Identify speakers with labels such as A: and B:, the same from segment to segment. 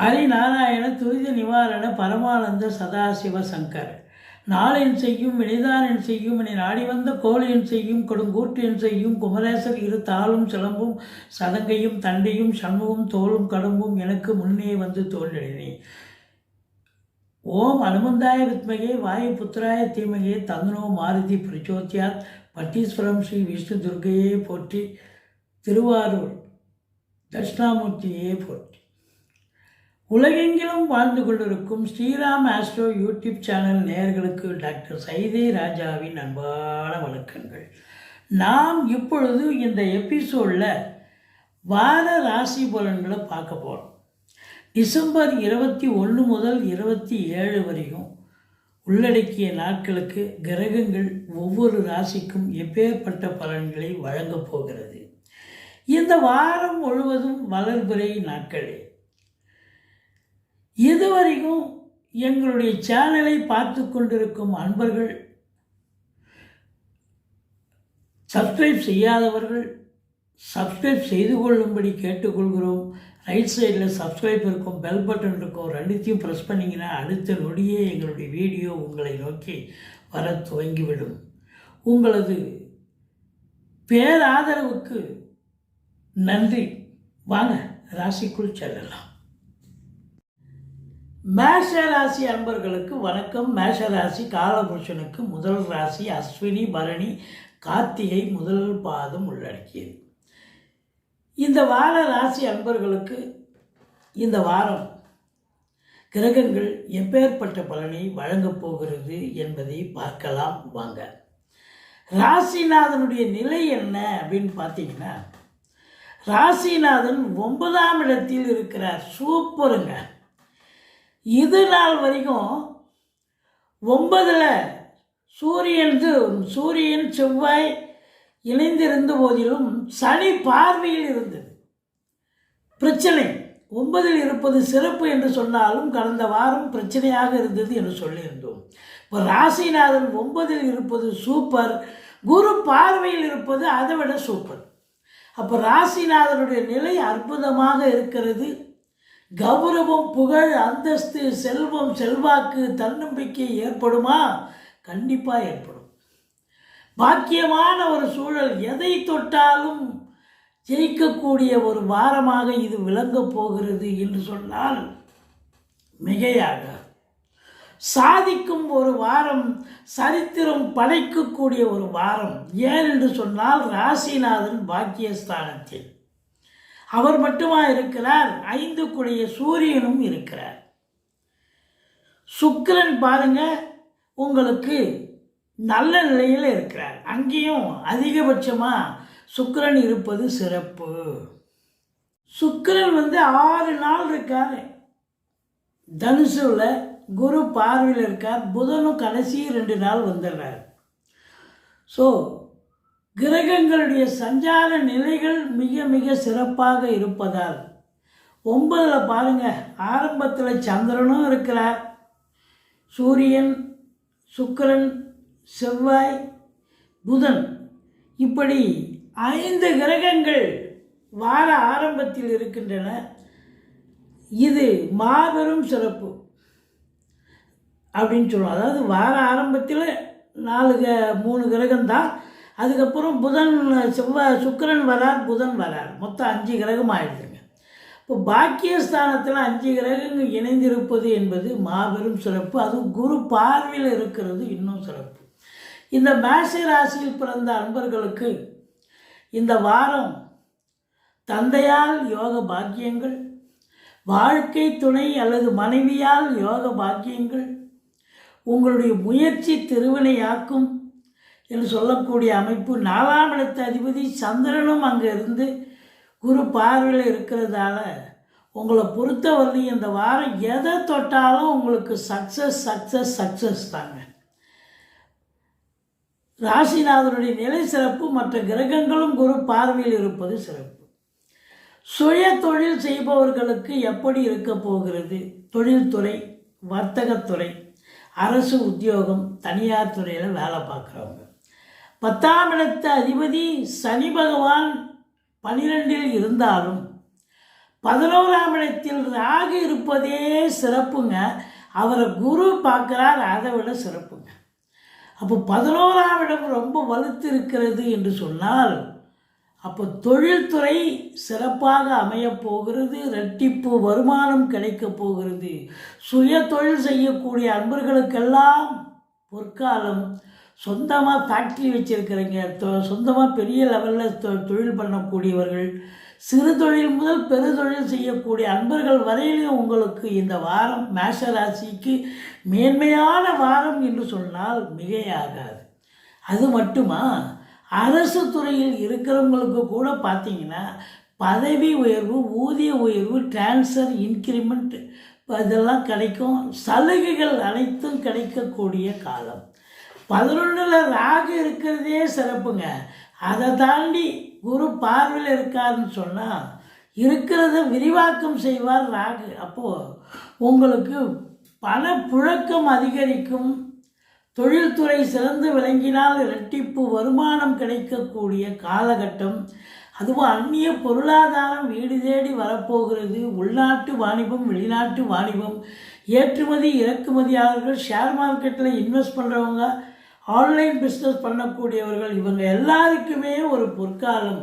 A: ஹரிநாராயண துரித நிவாரண பரமானந்த சதாசிவ சங்கர் நாளென் செய்யும் வினைதானென் செய்யும் என நாடி வந்த கோளையன் செய்யும் கொடுங்கூற்றென் செய்யும் குமரேசர் இரு தாளும் சிலம்பும் சதங்கையும் தண்டையும் சண்முகம் தோளும் கடம்பும் எனக்கு முன்னே வந்து தோன்றினே. ஓம் அனுமந்தாய வித்மகே வாயு புத்திராய தீமகே தந்தனோ மாருதி பிரச்சோத்யாத் பட்டீஸ்வரம் ஸ்ரீ விஷ்ணு துர்கையே போற்றி திருவாரூர் தட்சிணாமூர்த்தியே போற்றி. உலகெங்கிலும் வாழ்ந்து கொண்டிருக்கும் ஸ்ரீராம் ஆஸ்ட்ரோ யூடியூப் சேனல் நேயர்களுக்கு டாக்டர் சைதை ராஜாவின் அன்பான வணக்கங்கள். நாம் இப்பொழுது இந்த எபிசோடில் வார ராசி பலன்களை பார்க்க போகிறோம். டிசம்பர் 21 முதல் 27 வரைக்கும் உள்ளடக்கிய நாட்களுக்கு கிரகங்கள் ஒவ்வொரு ராசிக்கும் எப்பேற்பட்ட பலன்களை வழங்கப் போகிறது. இந்த வாரம் முழுவதும் வளர்பிறை நாட்களே. இதுவரைக்கும் எங்களுடைய சேனலை பார்த்து கொண்டிருக்கும் அன்பர்கள், சப்ஸ்கிரைப் செய்யாதவர்கள் சப்ஸ்கிரைப் செய்து கொள்ளும்படி கேட்டுக்கொள்கிறோம். ரைட் சைடில் சப்ஸ்கிரைப் இருக்கும், பெல் பட்டன் இருக்கும், ரெண்டுத்தையும் ப்ரெஸ் பண்ணிங்கன்னா அடுத்த நொடியே எங்களுடைய வீடியோ உங்களை நோக்கி வர துவங்கிவிடும். உங்களது பேராதரவுக்கு நன்றி. வாங்க ராசிக்குள் செல்லலாம். மேஷ ராசி அன்பர்களுக்கு வணக்கம். மேஷ ராசி காலபுருஷனுக்கு முதல் ராசி. அஸ்வினி பரணி கார்த்திகை முதல் பாதம் உள்ளடக்கியது. இந்த வார ராசி அன்பர்களுக்கு இந்த வாரம் கிரகங்கள் எப்பேற்பட்ட பலனை வழங்கப் போகிறது என்பதை பார்க்கலாம் வாங்க. ராசிநாதனுடைய நிலை என்ன அப்படின்னு பார்த்தீங்கன்னா, ராசிநாதன் 9ஆம் இடத்தில் இருக்கிறார். சூப்பருங்க. இது நாள் வரைக்கும் 9ல் சூரியன் செவ்வாய் இணைந்திருந்த போதிலும் சனி பார்வையில் இருந்தது. பிரச்சனை 9ல் இருப்பது சிறப்பு என்று சொன்னாலும் கடந்த வாரம் பிரச்சனையாக இருந்தது என்று சொல்லியிருந்தோம். இப்போ ராசிநாதன் 9ல் இருப்பது சூப்பர், குரு பார்வையில் இருப்பது அதை விட சூப்பர். அப்போ ராசிநாதனுடைய நிலை அற்புதமாக இருக்கிறது. கௌரவம், புகழ், அந்தஸ்து, செல்வம், செல்வாக்கு, தன்னம்பிக்கை ஏற்படுமா? கண்டிப்பாக ஏற்படும். பாக்கியமான ஒரு சூழல், எதை தொட்டாலும் ஜெயிக்கக்கூடிய ஒரு வாரமாக இது விளங்கப் போகிறது என்று சொன்னால் மிகையாக. சாதிக்கும் ஒரு வாரம், சரித்திரம் படைக்கக்கூடிய ஒரு வாரம். ஏன் என்று சொன்னால் ராசிநாதன் பாக்கியஸ்தானத்தில் அவர் மட்டுமா இருக்கிறார், 5 சூரியனும் இருக்கிறார். சுக்கிரன் பாருங்க உங்களுக்கு நல்ல நிலையில் இருக்கிறார். அங்கேயும் அதிகபட்சமாக சுக்கிரன் இருப்பது சிறப்பு. சுக்கிரன் 6 நாள் இருக்கார் தனுசுல, குரு பார்வையில் இருக்கார். புதனும் கடைசி 2 நாள் வந்துடுறார். ஸோ கிரகங்களுடைய சஞ்சார நிலைகள் மிக மிக சிறப்பாக இருப்பதால் 9ல் பாருங்கள், ஆரம்பத்தில் சந்திரனும் இருக்கிறார். சூரியன், சுக்கிரன், செவ்வாய், புதன், இப்படி 5 கிரகங்கள் வார ஆரம்பத்தில் இருக்கின்றன. இது மாபெரும் சிறப்பு அப்படின்னு சொல்லுவோம். அதாவது வார ஆரம்பத்தில் 3 கிரகம்தான். அதுக்கப்புறம் புதன், செவ்வாய், சுக்கிரன் வரார், புதன் வரார். மொத்தம் 5 கிரகம் ஆயிடுதுங்க. இப்போ பாக்கியஸ்தானத்தில் 5 கிரகங்கள் இணைந்திருப்பது என்பது மாபெரும் சிறப்பு. அது குரு பார்வையில் இருக்கிறது இன்னும் சிறப்பு. இந்த மேஷ ராசியில் பிறந்த அன்பர்களுக்கு இந்த வாரம் தந்தையால் யோக பாக்கியங்கள், வாழ்க்கை துணை அல்லது மனைவியால் யோக பாக்கியங்கள், உங்களுடைய முயற்சி திருவினையாக்கும் என்று சொல்லக்கூடிய அமைப்பு. 4ஆம் இடத்து அதிபதி சந்திரனும் அங்கே இருந்து குரு பார்வையில் இருக்கிறதால உங்களை பொறுத்தவரை இந்த வாரம் எதை தொட்டாலும் உங்களுக்கு சக்ஸஸ் தாங்க. ராசிநாதனுடைய நிலை சிறப்பு. மற்ற கிரகங்களும் குரு பார்வையில் இருப்பது சிறப்பு. சுய தொழில் செய்பவர்களுக்கு எப்படி இருக்க போகிறது? தொழில்துறை, வர்த்தகத்துறை, அரசு உத்தியோகம், தனியார் துறையில் வேலை பார்க்குறவங்க. 10ஆம் இடத்து அதிபதி சனி பகவான் 12ல் இருந்தாலும் 11ஆம் இடத்தில் ராகு இருப்பதே சிறப்புங்க. அவரை குரு பார்க்குறார், அதை விட சிறப்புங்க. அப்போ 11ஆம் இடம் ரொம்ப வலுத்து இருக்கிறது என்று சொன்னால், அப்போ தொழில்துறை சிறப்பாக அமையப் போகிறது. இரட்டிப்பு வருமானம் கிடைக்கப் போகிறது. சுய தொழில் செய்யக்கூடிய அன்பர்களுக்கெல்லாம் பொற்காலம். சொந்தமாக ஃபேக்ட்ரி வச்சுருக்கிறீங்க, சொந்தமாக பெரிய லெவலில் தொழில் பண்ணக்கூடியவர்கள், சிறு தொழில் முதல் பெருதொழில் செய்யக்கூடிய அன்பர்கள் வரையிலும் உங்களுக்கு இந்த வாரம் மேஷ ராசிக்கு மேன்மையான வாரம் என்று சொன்னால் மிகையாகாது. அது மட்டுமா, அரசு துறையில் இருக்கிறவங்களுக்கு கூட பார்த்தீங்கன்னா பதவி உயர்வு, ஊதிய உயர்வு, டிரான்ஸ்ஃபர், இன்க்ரிமெண்ட் இதெல்லாம் கிடைக்கும். சலுகைகள் அனைத்தும் கிடைக்கக்கூடிய காலம். 11ல் ராகு இருக்கிறதே சிறப்புங்க. அதை தாண்டி குரு பார்வையில் இருக்காருன்னு சொன்னால் இருக்கிறத விரிவாக்கம் செய்வார் ராகு. அப்போது உங்களுக்கு பண புழக்கம் அதிகரிக்கும். தொழில்துறை சிறந்து விளங்கினால் இரட்டிப்பு வருமானம் கிடைக்கக்கூடிய காலகட்டம். அதுவும் அந்நிய பொருளாதாரம் வீடு தேடி வரப்போகிறது. உள்நாட்டு வாணிபம், வெளிநாட்டு வாணிபம், ஏற்றுமதி இறக்குமதியாளர்கள், ஷேர் மார்க்கெட்டில் இன்வெஸ்ட் பண்ணுறவங்க, ஆன்லைன் பிஸ்னஸ் பண்ணக்கூடியவர்கள், இவங்க எல்லாருக்குமே ஒரு பொற்காலம்.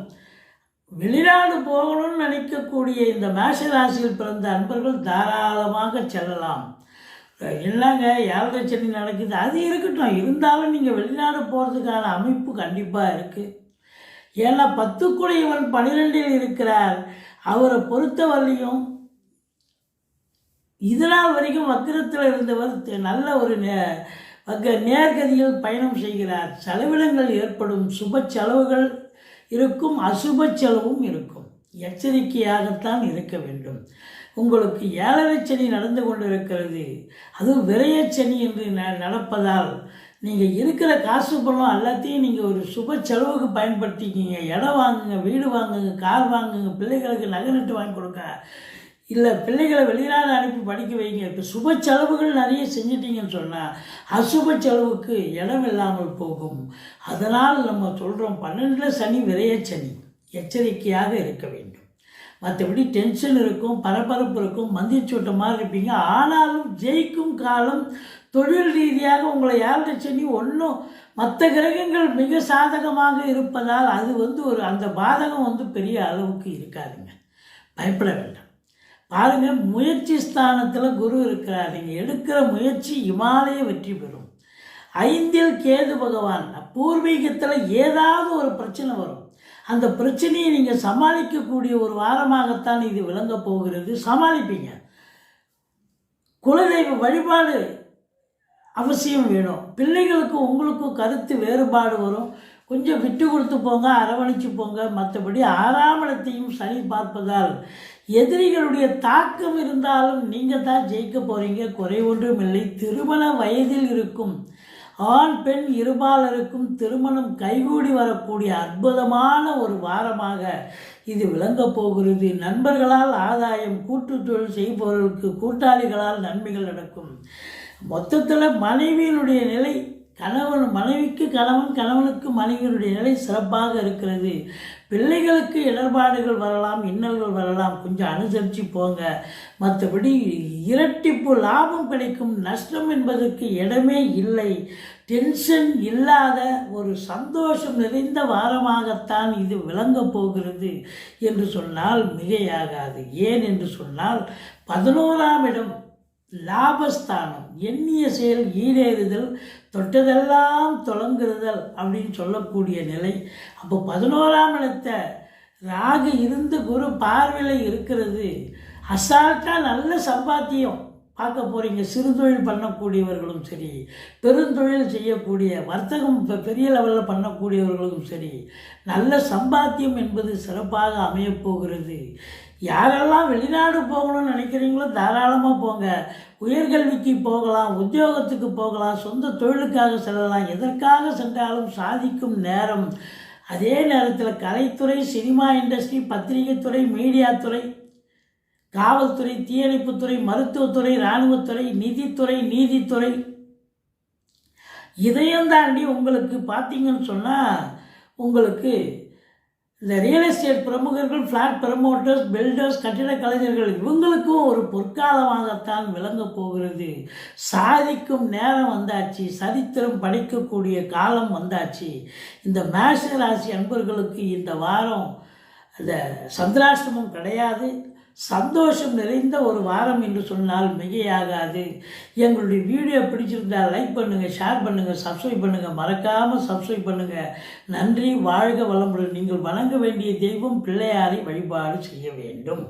A: வெளிநாடு போகணும்னு நினைக்கக்கூடிய இந்த மேஷ ராசியில் பிறந்த அன்பர்கள் தாராளமாக செல்லலாம். இல்லைங்க 7.5 சனி நடக்குது, அது இருக்கட்டும். இருந்தாலும் நீங்கள் வெளிநாடு போகிறதுக்கான அமைப்பு கண்டிப்பாக இருக்குது. ஏன்னா 10 12 இருக்கிறார். அவரை பொறுத்தவரையும் இதனால் வரைக்கும் வக்கிரத்தில் இருந்தவர் நல்ல ஒரு நேர்கதியில் பயணம் செய்கிறார். செலவினங்கள் ஏற்படும். சுப செலவுகள் இருக்கும், அசுப செலவும் இருக்கும். எச்சரிக்கையாகத்தான் இருக்க வேண்டும். உங்களுக்கு 7.5 சனி நடந்து கொண்டு இருக்கிறது. அதுவும் விரயச்சனி என்று நடப்பதால் நீங்கள் இருக்கிற காசு பணம் எல்லாத்தையும் நீங்கள் ஒரு சுப செலவுக்கு பயன்படுத்திக்கிங்க. இடம் வாங்குங்க, வீடு வாங்குங்க, கார் வாங்குங்க, பிள்ளைகளுக்கு நகை நட்டு வாங்கி கொடுங்க, இல்லை பிள்ளைகளை வெளிநாடு அனுப்பி படிக்க வைங்க. இப்போ சுப செலவுகள் நிறைய செஞ்சிட்டிங்கன்னு சொன்னால் அசுப செலவுக்கு இடம் இல்லாமல் போகும். அதனால் நம்ம சொல்கிறோம் 12ல் சனி விரயச்சனி, எச்சரிக்கையாக இருக்க வேண்டும். மற்றபடி டென்ஷன் இருக்கும், பரபரப்பு இருக்கும், மந்திரிச்சோட்ட மாதிரி இருப்பீங்க. ஆனாலும் ஜெயிக்கும் காலம். தொழில் ரீதியாக உங்களை 7.5 சனி ஒன்றும் மற்ற கிரகங்கள் மிக சாதகமாக இருப்பதால் அது ஒரு அந்த பாதகம் பெரிய அளவுக்கு இருக்காதுங்க. பயப்பட வேண்டாம். பாருங்கள், முயற்சி ஸ்தானத்தில் குரு இருக்கிறார். நீங்கள் எடுக்கிற முயற்சி இமாலய வெற்றி பெறும். 5ல் கேது பகவான். பூர்வீகத்தில் ஏதாவது ஒரு பிரச்சனை வரும். அந்த பிரச்சனையை நீங்கள் சமாளிக்கக்கூடிய ஒரு வாரமாகத்தான் இது விளங்க போகிறது. சமாளிப்பீங்க. குலதெய்வ வழிபாடு அவசியம் வேணும். பிள்ளைகளுக்கு உங்களுக்கும் கருத்து வேறுபாடு வரும். கொஞ்சம் விட்டு கொடுத்து போங்க, அரவணைச்சு போங்க. மற்றபடி 6ஆம் இடத்தையும் சனி பார்ப்பதால் எதிரிகளுடைய தாக்கம் இருந்தாலும் நீங்கள் தான் ஜெயிக்க போகிறீங்க. குறை ஒன்றும் இல்லை. திருமண வயதில் இருக்கும் ஆண் பெண் இருபாலருக்கும் திருமணம் கைகூடி வரக்கூடிய அற்புதமான ஒரு வாரமாக இது விளங்கப் போகிறது. நண்பர்களால் ஆதாயம், கூட்டு தொழில் செய்பவர்களுக்கு கூட்டாளிகளால் நன்மைகள் நடக்கும். மொத்தத்தில் மனைவியினுடைய நிலை, மனைவிக்கு கணவன், கணவனுக்கு மனைவியினுடைய நிலை சிறப்பாக இருக்கிறது. பிள்ளைகளுக்கு இடர்பாடுகள் வரலாம், இன்னல்கள் வரலாம், கொஞ்சம் அனுசரித்து போங்க. மற்றபடி இரட்டிப்பு லாபம் கிடைக்கும். நஷ்டம் என்பதற்கு இடமே இல்லை. டென்ஷன் இல்லாத ஒரு சந்தோஷம் நிறைந்த வாரமாகத்தான் இது விளங்கப் போகிறது என்று சொன்னால் மிகையாகாது. ஏன் என்று சொன்னால் 11ஆம் இடம் லாபஸ்தானம். எண்ணிய செயல் ஈடேறுதல், தொட்டதெல்லாம் தொடங்குறுதல் அப்படின்னு சொல்லக்கூடிய நிலை. அப்போ 11ஆம் இடத்தை ராகு இருந்து குரு பார்வையில் இருக்கிறது. அசால்ட்டாக நல்ல சம்பாத்தியம் பார்க்க போகிறீங்க. சிறு தொழில் பண்ணக்கூடியவர்களும் சரி, பெருந்தொழில் செய்யக்கூடிய வர்த்தகம் பெரிய லெவலில் பண்ணக்கூடியவர்களும் சரி, நல்ல சம்பாத்தியம் என்பது சிறப்பாக அமையப்போகிறது. யாரெல்லாம் வெளிநாடு போகணும்னு நினைக்கிறீங்களோ தாராளமாக போங்க. உயர்கல்விக்கு போகலாம், உத்தியோகத்துக்கு போகலாம், சொந்த தொழிலுக்காக செல்லலாம். எதற்காக சென்றாலும் சாதிக்கும் நேரம். அதே நேரத்தில் கலைத்துறை, சினிமா இண்டஸ்ட்ரி, பத்திரிகைத்துறை, மீடியாத்துறை, காவல்துறை, தீயணைப்புத்துறை, மருத்துவத்துறை, இராணுவத்துறை, நிதித்துறை, நீதித்துறை, இதையும் தாண்டி உங்களுக்கு பார்த்தீங்கன்னு சொன்னால் உங்களுக்கு இந்த ரியல் எஸ்டேட் பிரமுகர்கள், ஃப்ளாட் ப்ரமோட்டர்ஸ், பில்டர்ஸ், கட்டிடக் கலைஞர்கள் இவங்களுக்கும் ஒரு பொற்காலமாகத்தான் விளங்கப் போகிறது. சாதிக்கும் நேரம் வந்தாச்சு, சரித்திரம் படைக்கக்கூடிய காலம் வந்தாச்சு. இந்த மேஷ ராசி அன்பர்களுக்கு இந்த வாரம் அந்த சந்திராஷ்டமம் கிடையாது, சந்தோஷம் நிறைந்த ஒரு வாரம் என்று சொன்னால் மிகையாகாது. எங்களுடைய வீடியோ பிடிச்சிருந்தால் லைக் பண்ணுங்கள், ஷேர் பண்ணுங்கள், சப்ஸ்கிரைப் பண்ணுங்கள், மறக்காமல் சப்ஸ்கிரைப் பண்ணுங்கள். நன்றி. வாழ்க வளமுடன். நீங்கள் வணங்க வேண்டிய தெய்வம் பிள்ளையாரை வழிபாடு செய்ய வேண்டும்.